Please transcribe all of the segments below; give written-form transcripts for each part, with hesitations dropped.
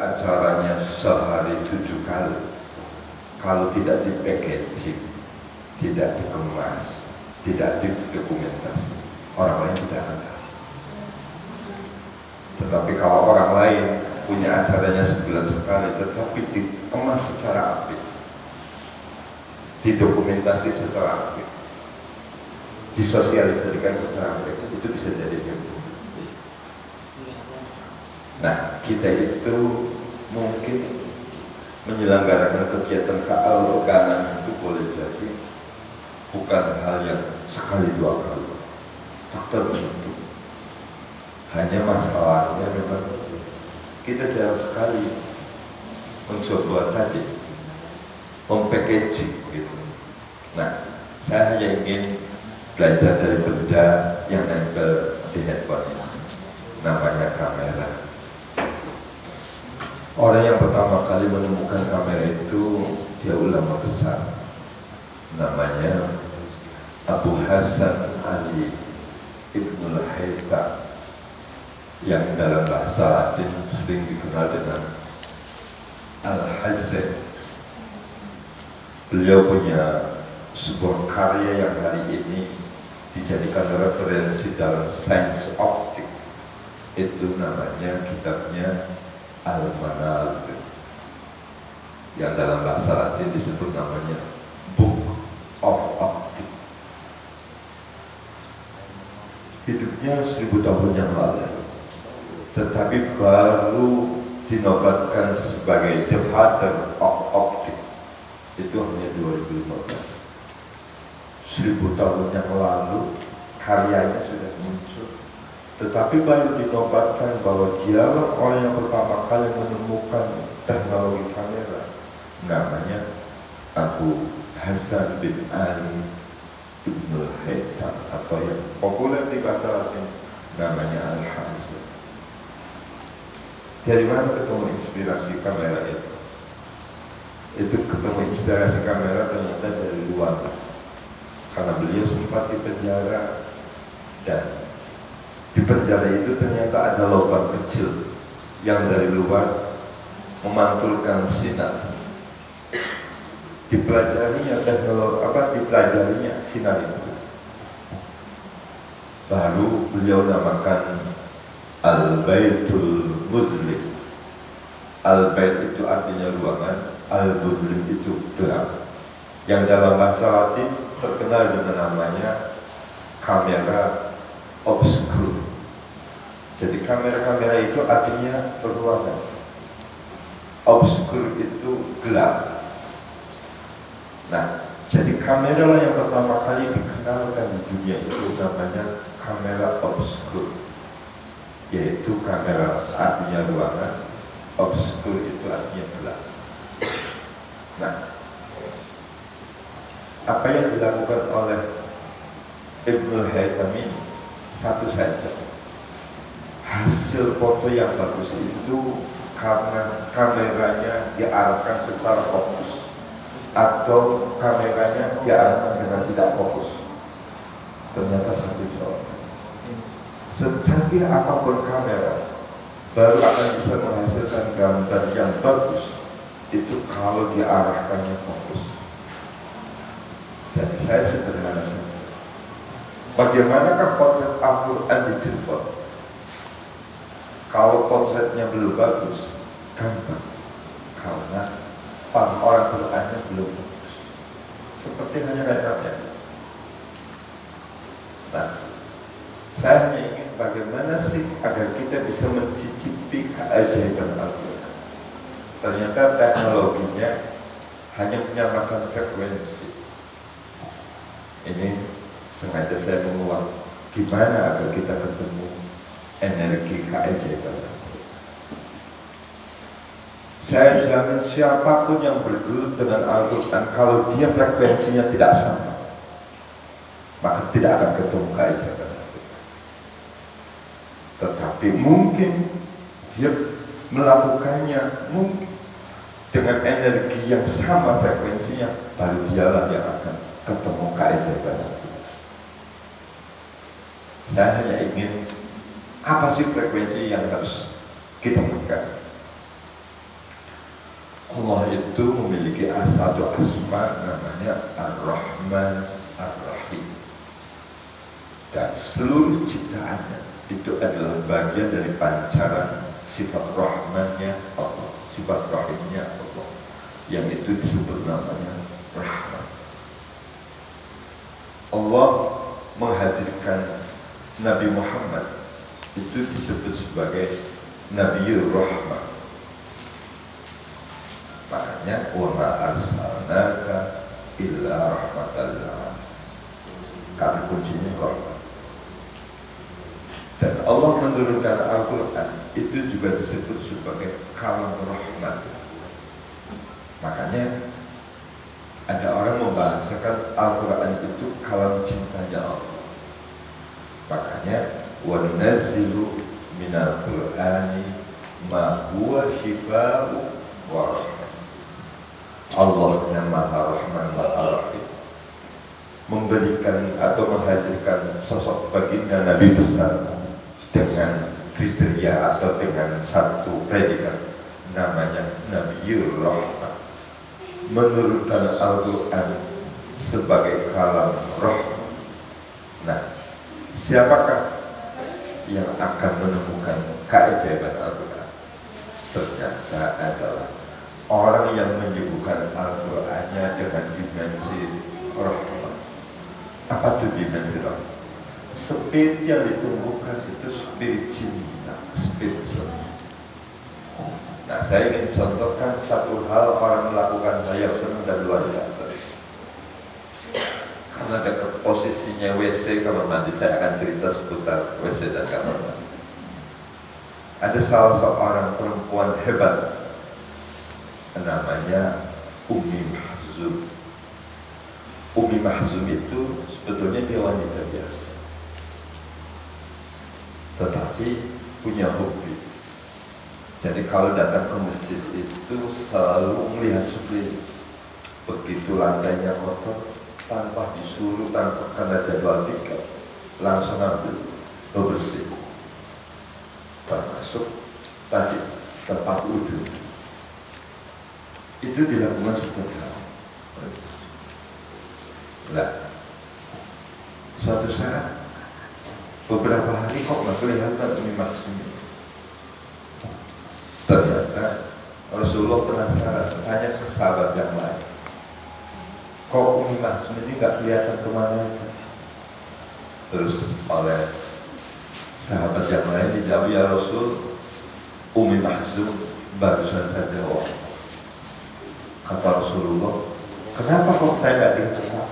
acaranya sehari 7 kali, kalau tidak di-packaging, tidak dikemas, tidak didokumentasi, orang lain tidak akan tahu. Tetapi kalau orang lain punya acaranya sebulan sekali, tetapi dikemas secara apik, didokumentasi secara apik, disosialisasikan secara apik, itu bisa jadi ilmu. Nah, kita itu mungkin menyelenggarakan kegiatan keagamaan itu boleh jadi bukan hal yang sekali 2 kali, tak tertentu. Hanya masalahnya memang kita jarang sekali mencoba tadi packaging gitu. Nah, saya hanya ingin belajar dari benda yang nempel di handphone ini, namanya kamera. Orang yang pertama kali menemukan kamera itu dia ulama besar, namanya Abu Hasan Ali Ibnul Haytham, yang dalam bahasa Latin sering dikenal dengan Al-Hazan. Beliau punya sebuah karya yang hari ini dijadikan referensi dalam sains optik. Itu namanya kitabnya Al-Manal, yang dalam bahasa Latin disebut namanya Book of Optics. Hidupnya 1000 tahun yang lalu, tetapi baru dinobatkan sebagai the father of optics itu hanya 2015. 1000 tahun yang lalu karyanya sudah muncul, tetapi baru dinobatkan bahwa dialah orang yang pertama kali menemukan teknologi kamera, namanya Abu Hasan bin Ali Ibnul Haytham, atau yang populer di bahasa Latin namanya Al-Hazan. Dari mana ketemu inspirasi kamera itu? Itu ketemu inspirasi kamera ternyata dari luar, karena beliau sempat di penjara, dan di penjara itu ternyata ada lubang kecil yang dari luar memantulkan sinar. Dipelajarinya sinar itu. Baru beliau namakan Al-Baitul Mudlim. Al-Bait itu artinya ruangan, Al-Mudlim itu gelap, yang dalam bahasa Latin terkenal dengan namanya kamera obscur. Jadi kamera-kamera itu artinya ruangan, obscur itu gelap. Nah, jadi kamera lah yang pertama kali dikenalkan di dunia itu namanya kamera obscur, yaitu kamera artinya ruangan, obscur itu artinya gelap. Nah, apa yang dilakukan oleh Ibnul Haytham ini satu saja, hasil foto yang bagus itu karena kameranya diarahkan secara fokus atau kameranya diarahkan dengan tidak fokus. Ternyata satu contoh, secanggih apapun kamera baru akan bisa menghasilkan gambar yang bagus itu kalau diarahkannya fokus. Jadi saya sederhana saja, bagaimanakah potret Al-Quran di Cirebon? Kalau potretnya belum bagus, gampang, karena orang Qurannya belum bagus. Seperti hanya kayak. Nah, saya hanya ingin bagaimana sih agar kita bisa mencicipi keajaiban Al-Quran. Ternyata teknologinya hanya menyamakan frekuensi. Ini sengaja saya mengulang gimana agar kita ketemu energi keajaiban. Saya jamin siapapun yang bergelut dengan Al-Quran, kalau dia frekuensinya tidak sama, maka tidak akan ketemu keajaiban. Tetapi mungkin dia melakukannya mungkin dengan energi yang sama frekuensinya, baru dialah yang akan ketemu keajaiban. Saya hanya ingin, apa sih frekuensi yang harus kita pegang? Allah itu memiliki satu asma namanya Ar-Rahman Ar-Rahim, dan seluruh ciptaannya itu adalah bagian dari pancaran sifat Rahmannya Allah, sifat Rahimnya Allah, yang itu disebut namanya Rahman. Allah menghadirkan Nabi Muhammad itu disebut sebagai Nabiur Rahman. Makanya wa ma arsalnaka illa rahmatan lil alamin. Kata kuncinya rahmat. Dan Allah menurunkan Al-Quran itu juga disebut sebagai kalam rahmat. Makanya ada orang membahasakan Al-Quran itu kalam cintanya Allah. Makanya wa nunazzilu minal Qur'ani ma huwa shifaa'u wa rahmah. Allah yang Maha Rahman Maha Rahim memberikan atau menghadirkan sosok baginda Nabi besar dengan kriteria atau dengan satu predikat namanya Nabiur Rahman, menurunkan Al-Quran sebagai kalam rahmat. Nah, siapakah yang akan menemukan keajaiban Al-Quran? Ternyata adalah orang yang menyebutkan Al-Qurannya dengan dimensi rahmat. Apa itu dimensi rahmat? Spirit yang ditumbuhkan itu spirit cinta, spirit senang. Nah, saya ingin contohkan satu hal orang melakukan saya senang dan luar biasa. Karena dekat posisinya WC kamar mandi, saya akan cerita seputar WC dan kamar mandi. Ada salah seorang perempuan hebat namanya Ummi Mahzum. Ummi Mahzum itu sebetulnya dia wanita biasa, tetapi punya hobi. Jadi kalau datang ke masjid itu selalu melihat sekeliling. Begitu lantainya kotor, tanpa disuruh, tanpa karena jadwal tiket, langsung ambil bebersih. Termasuk tadi tempat wudhu itu dilakukan setiap hari. Nah, suatu saat beberapa hari kok nggak kelihatan Ummi Mahzum. Ternyata Rasulullah penasaran, tanya ke sahabat yang lain, kok Ummi Mahzum ini nggak kelihatan kemana? Terus oleh sahabat yang lain dijawab, ya Rasul, Ummi Mahzum barusan saja wafat. Kata Rasulullah, kenapa kok saya nggak dengar?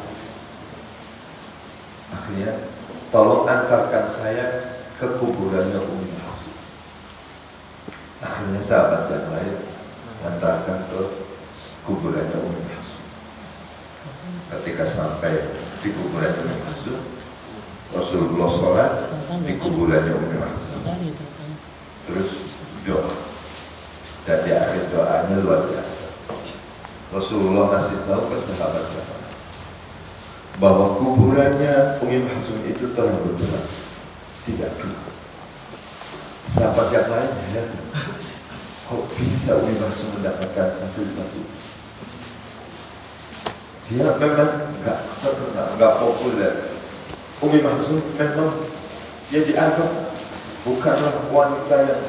Akhirnya, tolong antarkan saya ke kuburannya Ummi Mahzum. Akhirnya sahabat yang lain antarkan ke kuburannya Ummi Mahzum. Ketika sampai di kuburan Ummi Mahzum, Rasulullah sholat di kuburannya Ummi Mahzum, terus doa, dan di akhir doanya luar biasa. Rasulullah kasih tahu ke sahabat bahwa kuburannya Ummi Mahzum itu telah bergerak, tidak gelap. Sahabat yang lain heran, kok bisa Ummi Mahzum mendapatkan fasilitas itu? Dia memang nggak terkenal, nggak populer. Ummi Mahzum memang dia dianggap bukanlah wanita yang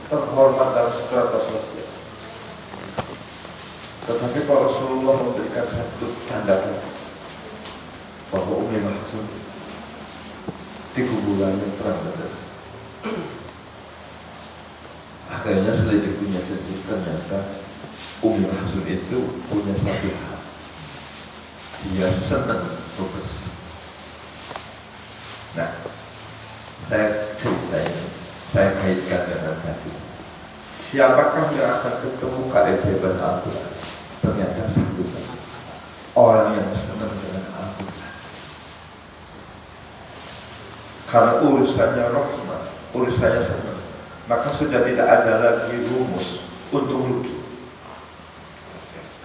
terhormat dalam strata sosial. Tetapi Pak Rasulullah memberikan satu tanda bahwa Ummi Mahzum di kuburannya terang benderang. Akhirnya selidiknya sendiri, ternyata Ummi Mahzum itu punya satu hal, dia senang bebersih. Nah, saya ceritain, saya kaitkan dengan tadi. Siapakah yang akan ketemu keajaiban Al-Quran? Ternyata satu orang yang senang dengan Al-Quran. Karena urusannya rahmat, urusannya senang, maka sudah tidak ada lagi rumus untuk rugi.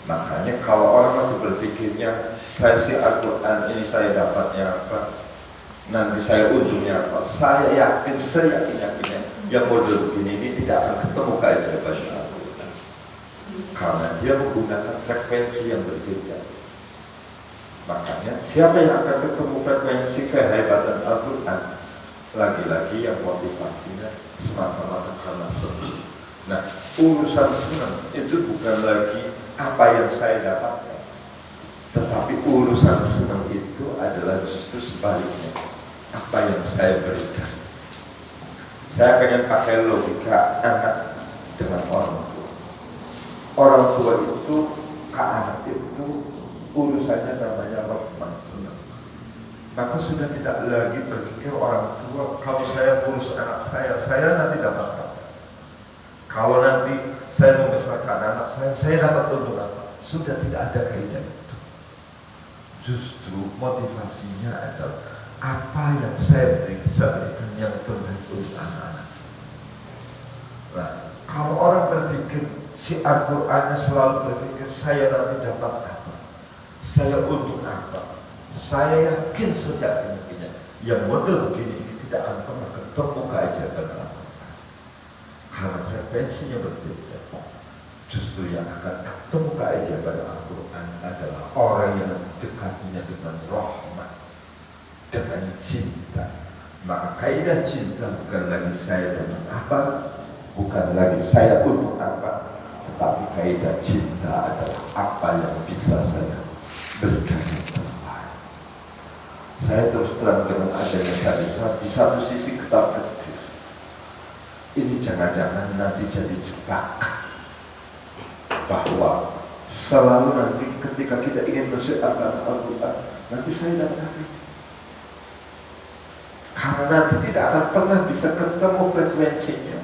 Makanya kalau orang masih berpikirnya, saya si Al-Quran ini saya dapatnya apa, nanti saya untungnya apa, saya yakin, seyakin-yakinnya yang model begini ini tidak akan ketemu keajaiban Al-Quran. karena dia menggunakan frekuensi yang berbeda. Makanya siapa yang akan ketemu frekuensi kehebatan Al-Quran, lagi-lagi yang motivasinya semata-mata karena senang. Nah, urusan senang itu bukan lagi apa yang saya dapatkan, tetapi urusan senang itu adalah justru sebaliknya, apa yang saya berikan. Saya pengen pakai logika anak dengan orang tua. Orang tua itu ke anak itu urusannya namanya rahmat, senang. Maka sudah tidak lagi berpikir orang tua, kalau saya urus anak saya nanti dapat apa? Kalau nanti saya membesarkan anak saya dapat untung apa? Sudah tidak ada kaidah itu. Justru motivasinya adalah apa yang saya bisa berikan yang terbaik untuk anak-anak. Nah, kalau orang berpikir si Al-Qur'annya selalu berpikir saya nanti dapat apa? Saya untuk apa? Saya yakin sejak ini yang model begini ini tidak akan pernah ketemu keajaiban Al-Quran. Karena frekuensinya berbeda. Justru yang akan ketemu keajaiban Al-Quran adalah orang yang dekatnya dengan rahmat, dengan cinta. Maka kaidah cinta bukan lagi saya dengan apa, bukan lagi saya untuk apa, tetapi kaidah cinta adalah apa yang bisa saya berikan yang terbaik. Saya terus terang dengan adanya hadis di satu sisi ketar ketir. Ini jangan-jangan nanti jadi jebakan bahwa selalu nanti ketika kita ingin mensyariatkan Al-Quran, nanti saya dapat apa? Karena nanti tidak akan pernah bisa ketemu frekuensinya.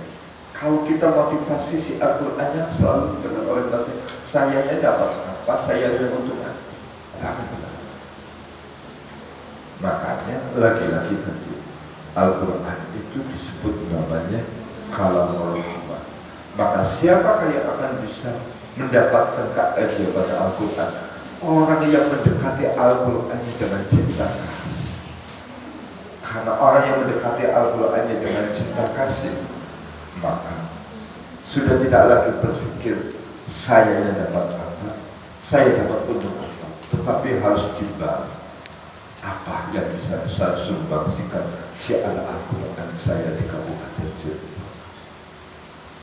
Kalau kita motivasi si Al-Qurannya selalu dengan orientasi sayanya dapat apa, saya yang untuk apa, tidak akan pernah. Makanya lagi-lagi tadi Al-Quran itu disebut namanya kalamul rahman. Maka siapakah yang akan bisa mendapatkan keajaiban Al-Quran? Orang yang mendekati Al-Quran dengan cinta kasih. Karena orang yang mendekati Al-Quran dengan cinta kasih, maka sudah tidak lagi berpikir saya yang dapat apa, saya dapat untung apa, tetapi harus timbang apa yang bisa saya sumbangsikan syiar Al-Quran saya di Kabupaten Cirebon.